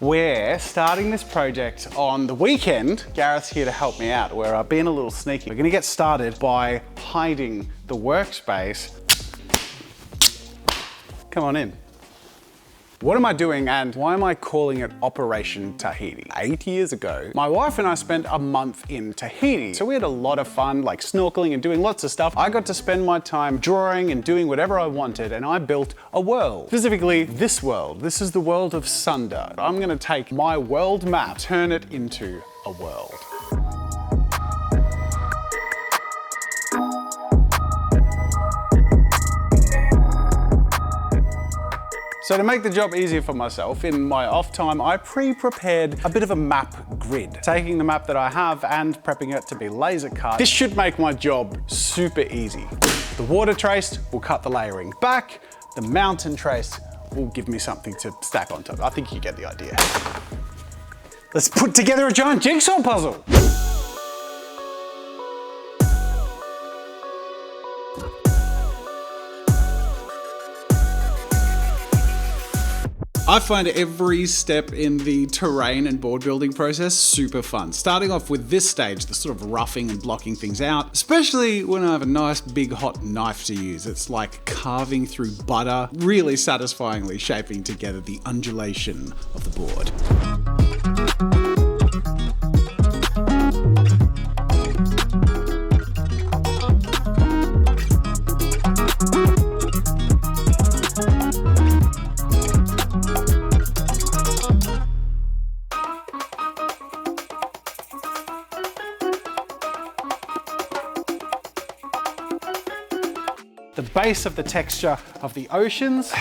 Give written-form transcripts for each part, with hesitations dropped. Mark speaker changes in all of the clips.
Speaker 1: We're starting this project on the weekend. Gareth's here to help me out, where I've been a little sneaky. We're gonna get started by hiding the workspace. Come on in. What am I doing and why am I calling it Operation Tahiti? 8 years ago, my wife and I spent a month in Tahiti. So we had a lot of fun, like snorkeling and doing lots of stuff. I got to spend my time drawing and doing whatever I wanted, and I built a world. Specifically, this world. This is the world of Sunda. I'm gonna take my world map, turn it into a world. So to make the job easier for myself, in my off time, I pre-prepared a bit of a map grid, taking the map that I have and prepping it to be laser cut. This should make my job super easy. The water trace will cut the layering back. The mountain trace will give me something to stack on top. I think you get the idea. Let's put together a giant jigsaw puzzle. I find every step in the terrain and board building process super fun. Starting off with this stage, the sort of roughing and blocking things out, especially when I have a nice big hot knife to use. It's like carving through butter, really satisfyingly shaping together the undulation of the board. The base of the texture of the oceans,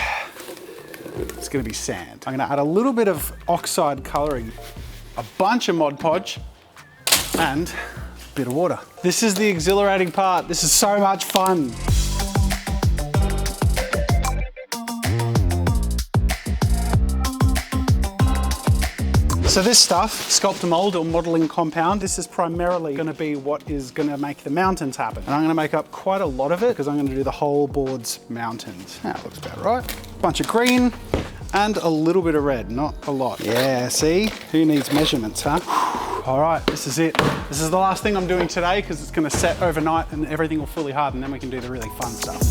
Speaker 1: it's gonna be sand. I'm gonna add a little bit of oxide coloring, a bunch of Mod Podge, and a bit of water. This is the exhilarating part. This is so much fun. So this stuff, Sculpt-A-Mold or modeling compound, this is primarily gonna be what is gonna make the mountains happen. And I'm gonna make up quite a lot of it because I'm gonna do the whole board's mountains. That looks about right. Bunch of green and a little bit of red, not a lot. Yeah, see? Who needs measurements, huh? All right, this is it. This is the last thing I'm doing today because it's gonna set overnight and everything will fully harden, then we can do the really fun stuff.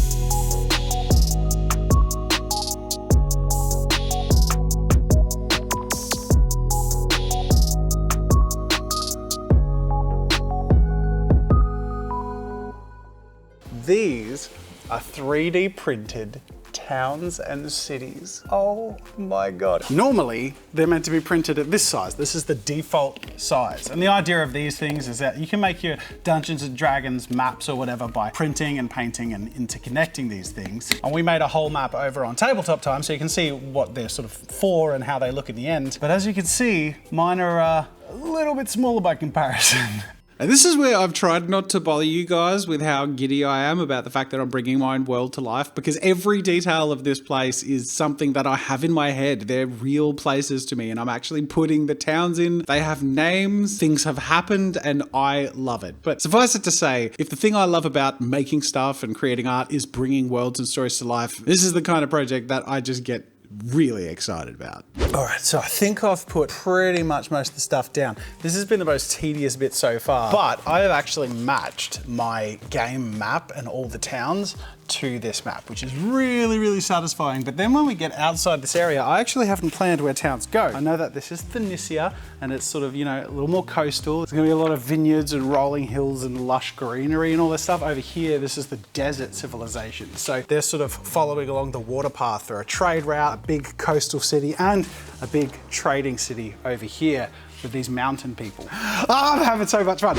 Speaker 1: These are 3D printed towns and cities. Oh my God. Normally, they're meant to be printed at this size. This is the default size. And the idea of these things is that you can make your Dungeons and Dragons maps or whatever by printing and painting and interconnecting these things. And we made a whole map over on Tabletop Time so you can see what they're sort of for and how they look in the end. But as you can see, mine are a little bit smaller by comparison. And this is where I've tried not to bother you guys with how giddy I am about the fact that I'm bringing my own world to life, because every detail of this place is something that I have in my head. They're real places to me, and I'm actually putting the towns in. They have names, things have happened, and I love it. But suffice it to say, if the thing I love about making stuff and creating art is bringing worlds and stories to life, this is the kind of project that I just get really excited about. All right, so I think I've put pretty much most of the stuff down. This has been the most tedious bit so far, but I have actually matched my game map and all the towns to this map, which is really, really satisfying. But then when we get outside this area, I actually haven't planned where towns go. I know that this is Phoenicia and it's sort of, you know, a little more coastal. There's gonna be a lot of vineyards and rolling hills and lush greenery and all this stuff. Over here, this is the desert civilization. So they're sort of following along the water path for a trade route, a big coastal city and a big trading city over here with these mountain people. Oh, I'm having so much fun.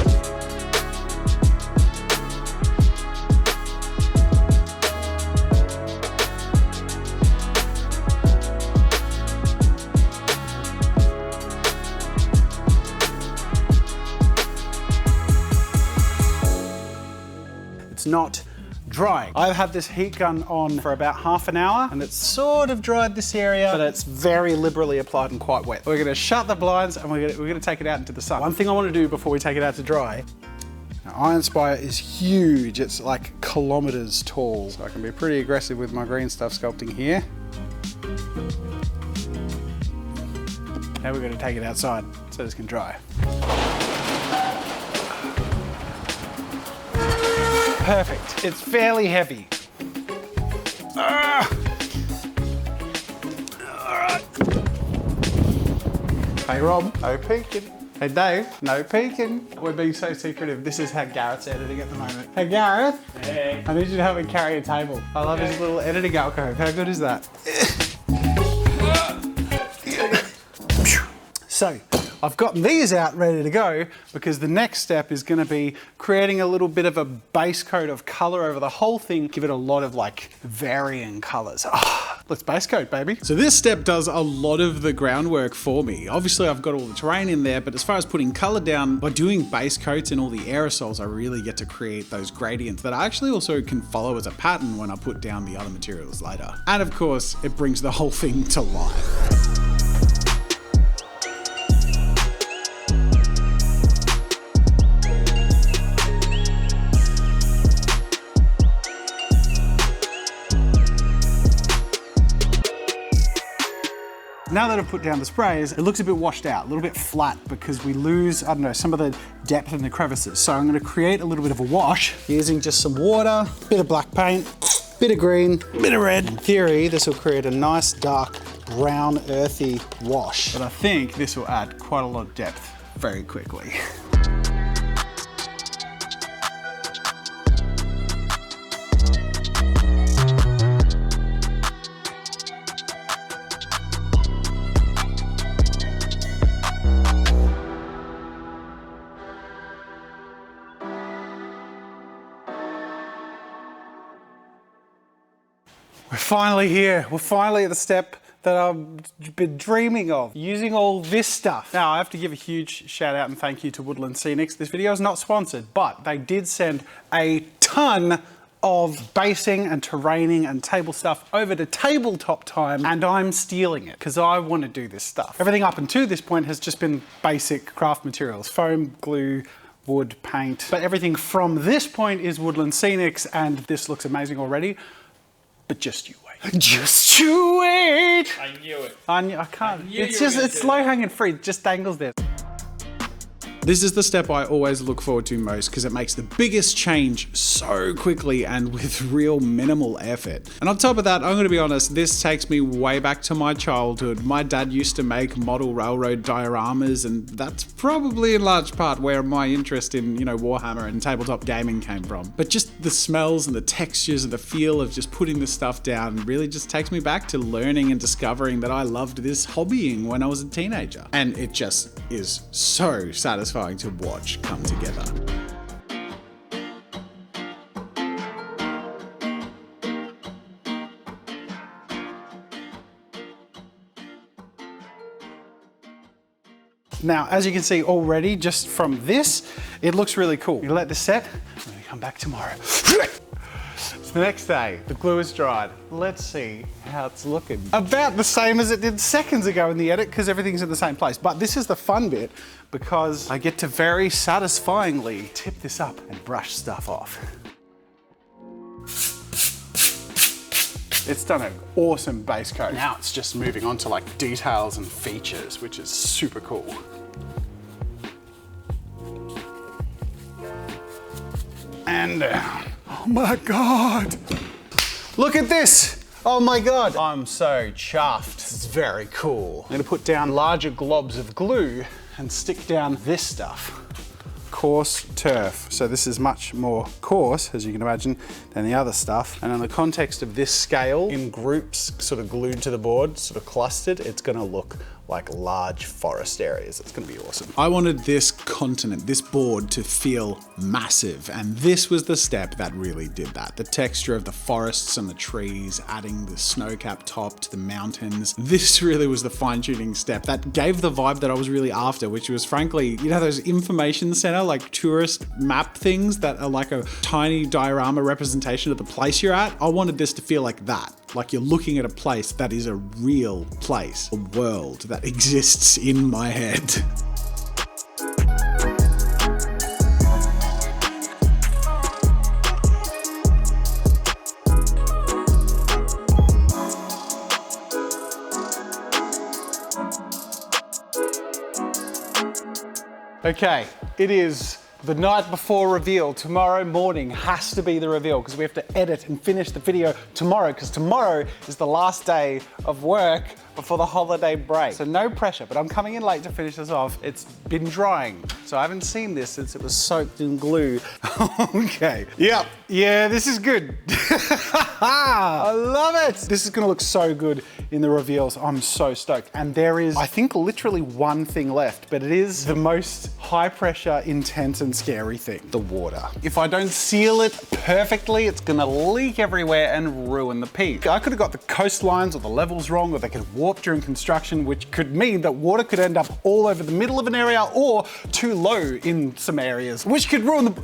Speaker 1: It's not drying. I've had this heat gun on for about half an hour and it's sort of dried this area, but it's very liberally applied and quite wet. We're gonna shut the blinds and we're gonna take it out into the sun. One thing I wanna do before we take it out to dry, now, Iron Spire is huge. It's like kilometers tall. So I can be pretty aggressive with my green stuff sculpting here. Now we're gonna take it outside so this can dry. Perfect. It's fairly heavy. All right. Hey Rob, no peeking. Hey Dave, no peeking. We're being so secretive. This is how Garrett's editing at the moment. Hey Garrett.
Speaker 2: Hey.
Speaker 1: I need you to help me carry a table. I love his little editing alcove. How good is that? So, I've got these out ready to go because the next step is going to be creating a little bit of a base coat of color over the whole thing, give it a lot of like varying colors. Let's base coat, baby. So this step does a lot of the groundwork for me. Obviously I've got all the terrain in there, but as far as putting color down, by doing base coats and all the aerosols, I really get to create those gradients that I actually also can follow as a pattern when I put down the other materials later. And of course, it brings the whole thing to life. Now that I've put down the sprays, it looks a bit washed out, a little bit flat because we lose, I don't know, some of the depth in the crevices. So I'm gonna create a little bit of a wash using just some water, bit of black paint, bit of green, bit of red. In theory, this will create a nice dark brown earthy wash. But I think this will add quite a lot of depth very quickly. We're finally here. We're finally at the step that I've been dreaming of, using all this stuff. Now, I have to give a huge shout out and thank you to Woodland Scenics. This video is not sponsored, but they did send a ton of basing and terraining and table stuff over to tabletop time, and I'm stealing it because I want to do this stuff. Everything up until this point has just been basic craft materials, foam, glue, wood, paint, but everything from this point is Woodland Scenics, and this looks amazing already. But just you wait. Just you wait.
Speaker 2: I knew it.
Speaker 1: I can't. It's low hanging fruit. Just dangles there. This is the step I always look forward to most because it makes the biggest change so quickly and with real minimal effort. And on top of that, I'm going to be honest, this takes me way back to my childhood. My dad used to make model railroad dioramas, and that's probably in large part where my interest in, you know, Warhammer and tabletop gaming came from. But just the smells and the textures and the feel of just putting this stuff down really just takes me back to learning and discovering that I loved this hobbying when I was a teenager. And it just is so satisfying to watch come together. Now, as you can see already, just from this, it looks really cool. You let this set, I'm gonna come back tomorrow. It's the next day, the glue is dried. Let's see how it's looking. About the same as it did seconds ago in the edit because everything's in the same place. But this is the fun bit because I get to very satisfyingly tip this up and brush stuff off. It's done an awesome base coat. Now it's just moving on to like details and features, which is super cool. And down. Oh my God. Look at this. Oh my God. I'm so chuffed. This is very cool. I'm gonna put down larger globs of glue and stick down this stuff. Coarse turf. So this is much more coarse, as you can imagine, than the other stuff. And in the context of this scale, in groups sort of glued to the board, sort of clustered, it's gonna look like large forest areas. It's gonna be awesome. I wanted this continent, this board to feel massive, and this was the step that really did that. The texture of the forests and the trees, adding the snow-capped top to the mountains. This really was the fine-tuning step that gave the vibe that I was really after, which was frankly, you know those information center, like tourist map things that are like a tiny diorama representation of the place you're at? I wanted this to feel like that. Like you're looking at a place that is a real place, a world that exists in my head. Okay, it is the night before reveal. Tomorrow morning has to be the reveal because we have to edit and finish the video tomorrow because tomorrow is the last day of work before the holiday break. So no pressure, but I'm coming in late to finish this off. It's been drying, so I haven't seen this since it was soaked in glue. Okay, yep, yeah, this is good. I love it. This is gonna look so good in the reveals. I'm so stoked. And there is, I think, literally one thing left, but it is the most high pressure, intense and scary thing, the water. If I don't seal it perfectly, it's gonna leak everywhere and ruin the peak. I could have got the coastlines or the levels wrong, or they could warp during construction, which could mean that water could end up all over the middle of an area or too low in some areas, which could ruin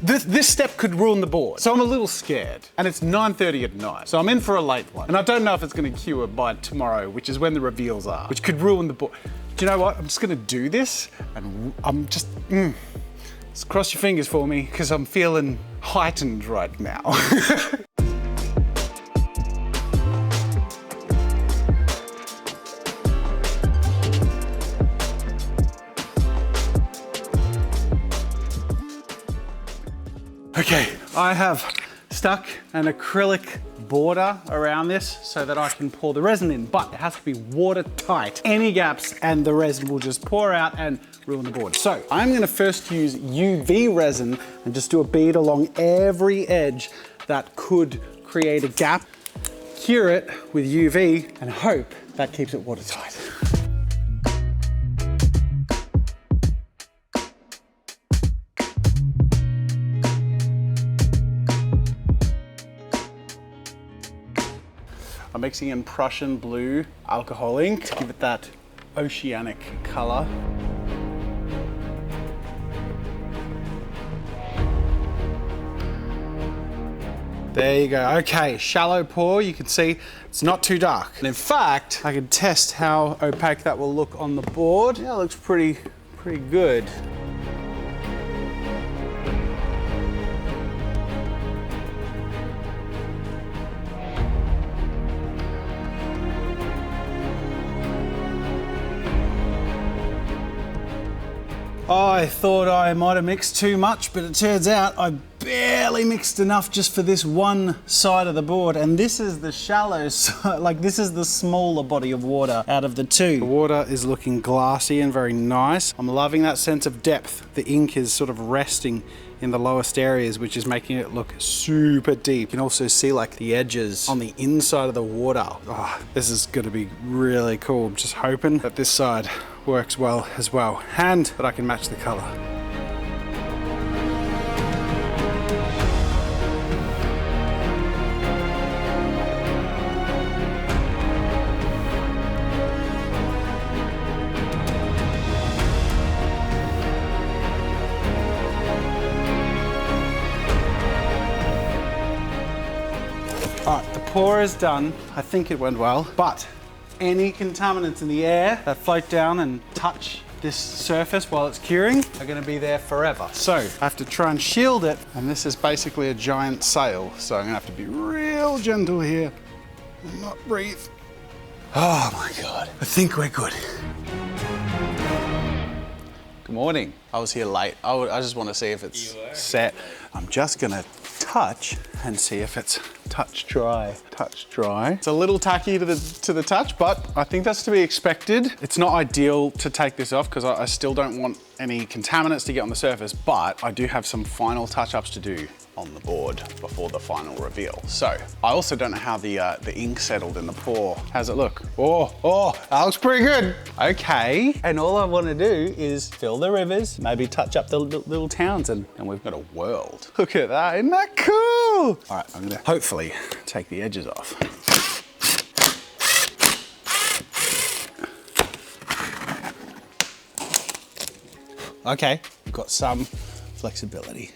Speaker 1: this step could ruin the board. So I'm a little scared, and it's 9:30 at night. So I'm in for a late one. And I don't know if it's gonna cure by tomorrow, which is when the reveals are, which could ruin the board. Do you know what? I'm just gonna do this, and I'm just, just cross your fingers for me, because I'm feeling heightened right now. Okay, I have stuck an acrylic border around this so that I can pour the resin in, but it has to be watertight. Any gaps and the resin will just pour out and ruin the board. So I'm gonna first use UV resin and just do a bead along every edge that could create a gap, cure it with UV and hope that keeps it watertight. I'm mixing in Prussian blue alcohol ink to give it that oceanic color. There you go. Okay, shallow pour. You can see it's not too dark. And in fact, I can test how opaque that will look on the board. Yeah, it looks pretty good. I thought I might have mixed too much, but it turns out I barely mixed enough just for this one side of the board. And this is the shallow side, like this is the smaller body of water out of the two. The water is looking glassy and very nice. I'm loving that sense of depth. The ink is sort of resting in the lowest areas, which is making it look super deep. You can also see like the edges on the inside of the water. Oh, this is gonna be really cool. I'm just hoping that this side works well as well, and that I can match the color. All right, the pour is done. I think it went well, but any contaminants in the air that float down and touch this surface while it's curing are gonna be there forever. So I have to try and shield it, and this is basically a giant sail, so I'm gonna have to be real gentle here and not breathe. Oh my God, I think we're good. Good morning. I was here late. I just want to see if it's set. I'm just gonna touch and see if it's touch dry. Touch dry. It's a little tacky to the touch, but I think that's to be expected. It's not ideal to take this off because I still don't want any contaminants to get on the surface, but I do have some final touch-ups to do on the board before the final reveal. So I also don't know how the ink settled in the pour. How's it look? Oh, that looks pretty good. Okay, and all I want to do is fill the rivers, maybe touch up the little towns, and we've got a world. Look at that, isn't that cool? All right, I'm gonna hopefully take the edges off. Okay, got some flexibility.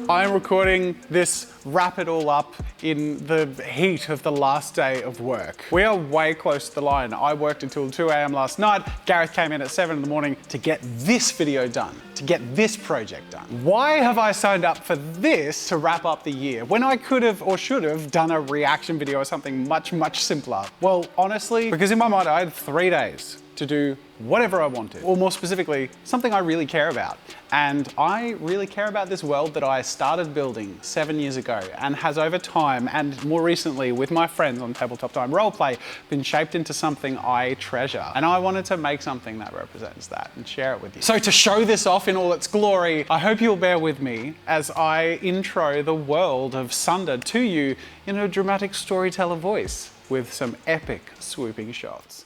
Speaker 1: I am recording this wrap it all up in the heat of the last day of work. We are way close to the line. I worked until 2 a.m. last night. Gareth came in at 7 in the morning to get this video done, to get this project done. Why have I signed up for this to wrap up the year when I could have or should have done a reaction video or something much, much simpler? Well, honestly, because in my mind I had 3 days to do whatever I wanted, or more specifically, something I really care about. And I really care about this world that I started building 7 years ago and has over time, and more recently with my friends on Tabletop Time Roleplay, been shaped into something I treasure. And I wanted to make something that represents that and share it with you. So to show this off in all its glory, I hope you'll bear with me as I intro the world of Sunder to you in a dramatic storyteller voice with some epic swooping shots.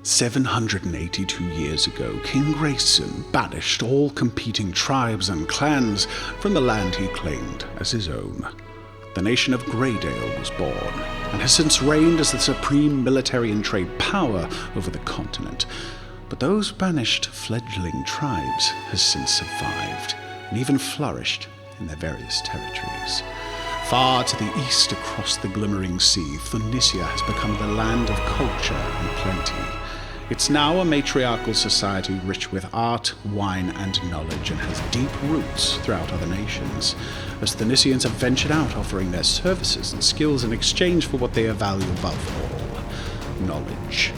Speaker 2: 782 years ago, King Grayson banished all competing tribes and clans from the land he claimed as his own. The nation of Greydale was born, and has since reigned as the supreme military and trade power over the continent. But those banished fledgling tribes has since survived, and even flourished in their various territories. Far to the east across the glimmering sea, Phoenicia has become the land of culture and plenty. It's now a matriarchal society rich with art, wine, and knowledge, and has deep roots throughout other nations, as Phoenicians have ventured out offering their services and skills in exchange for what they value above all: knowledge.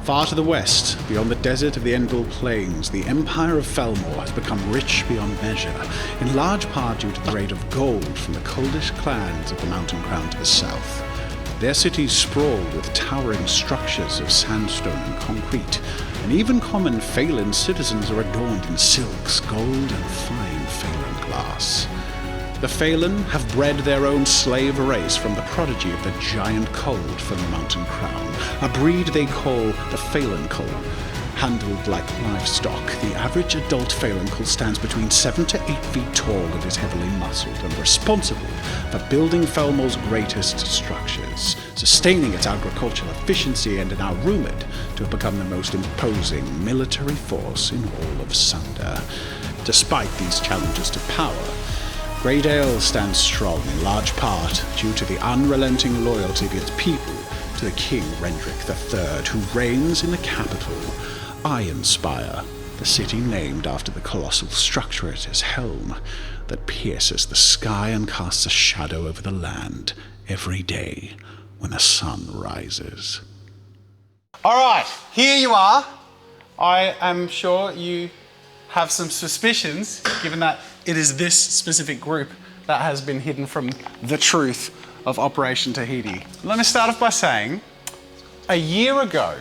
Speaker 2: Far to the west, beyond the desert of the Endel Plains, the Empire of Felmore has become rich beyond measure, in large part due to the trade of gold from the coldest clans of the Mountain Crown to the south. Their cities sprawl with towering structures of sandstone and concrete, and even common Phelan citizens are adorned in silks, gold, and fine Phelan glass. The Phelan have bred their own slave race from the prodigy of the giant cold from the Mountain Crown, a breed they call the Phelancull. Handled like livestock, the average adult Phelancull stands between 7 to 8 feet tall and is heavily muscled and responsible for building Felmore's greatest structures, sustaining its agricultural efficiency, and are now rumoured to have become the most imposing military force in all of Sunder. Despite these challenges to power, Greydale stands strong in large part due to the unrelenting loyalty of its people to the King Rendrick III, who reigns in the capital, Ironspire, the city named after the colossal structure at his helm that pierces the sky and casts a shadow over the land every day when the sun rises.
Speaker 1: All right, here you are. I am sure you have some suspicions, given that it is this specific group that has been hidden from the truth of Operation Tahiti. Let me start off by saying, a year ago,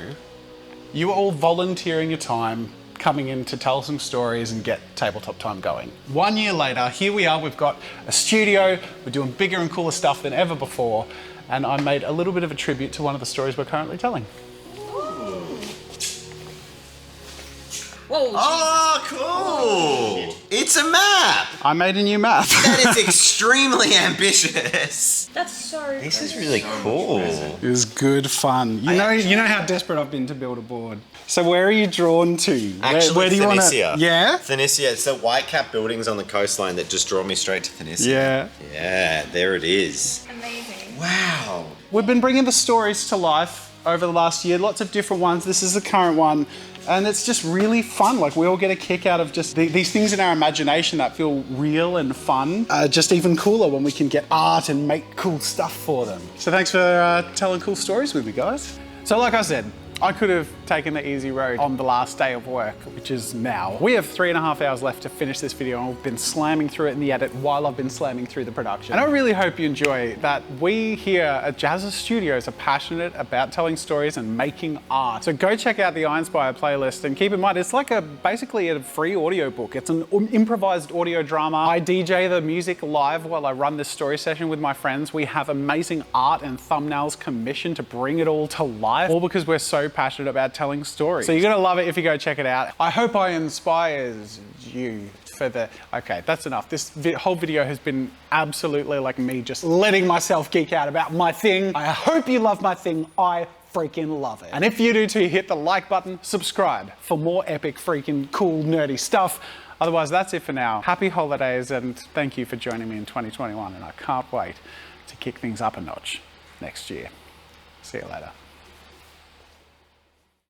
Speaker 1: you were all volunteering your time, coming in to tell some stories and get Tabletop Time going. 1 year later, here we are, we've got a studio, we're doing bigger and cooler stuff than ever before, and I made a little bit of a tribute to one of the stories we're currently telling.
Speaker 3: Whoa,
Speaker 4: oh, cool! It's a map!
Speaker 1: I made a new map.
Speaker 4: That is extremely ambitious.
Speaker 3: that's so
Speaker 4: This is really cool.
Speaker 1: It was good fun. You know how desperate I've been to build a board. So where are you drawn to?
Speaker 4: Actually,
Speaker 1: where do you want to?
Speaker 4: Phoenicia.
Speaker 1: Yeah?
Speaker 4: Phoenicia, it's the white cap buildings on the coastline that just draw me straight to Phoenicia.
Speaker 1: Yeah.
Speaker 4: Yeah, there it is.
Speaker 3: amazing.
Speaker 4: Wow.
Speaker 1: We've been bringing the stories to life over the last year, lots of different ones. This is the current one. And it's just really fun. Like, we all get a kick out of just these things in our imagination that feel real and fun. Just even cooler when we can get art and make cool stuff for them. So thanks for telling cool stories with me, guys. So like I said, I could have taken the easy road on the last day of work, which is now. We have 3.5 hours left to finish this video, and we've been slamming through it in the edit while I've been slamming through the production. And I really hope you enjoy that we here at Jazza Studios are passionate about telling stories and making art. So go check out the Ironspire playlist, and keep in mind, it's like basically a free audiobook. It's an improvised audio drama. I DJ the music live while I run this story session with my friends. We have amazing art and thumbnails commissioned to bring it all to life, all because we're so passionate about telling stories. So you're gonna love it if you go check it out. I hope I inspires you for the... Okay, that's enough. This whole video has been absolutely like me just letting myself geek out about my thing. I hope you love my thing. I freaking love it. And if you do too, hit the like button, subscribe for more epic freaking cool nerdy stuff. Otherwise, that's it for now. Happy holidays, and thank you for joining me in 2021, and I can't wait to kick things up a notch next year. See you later.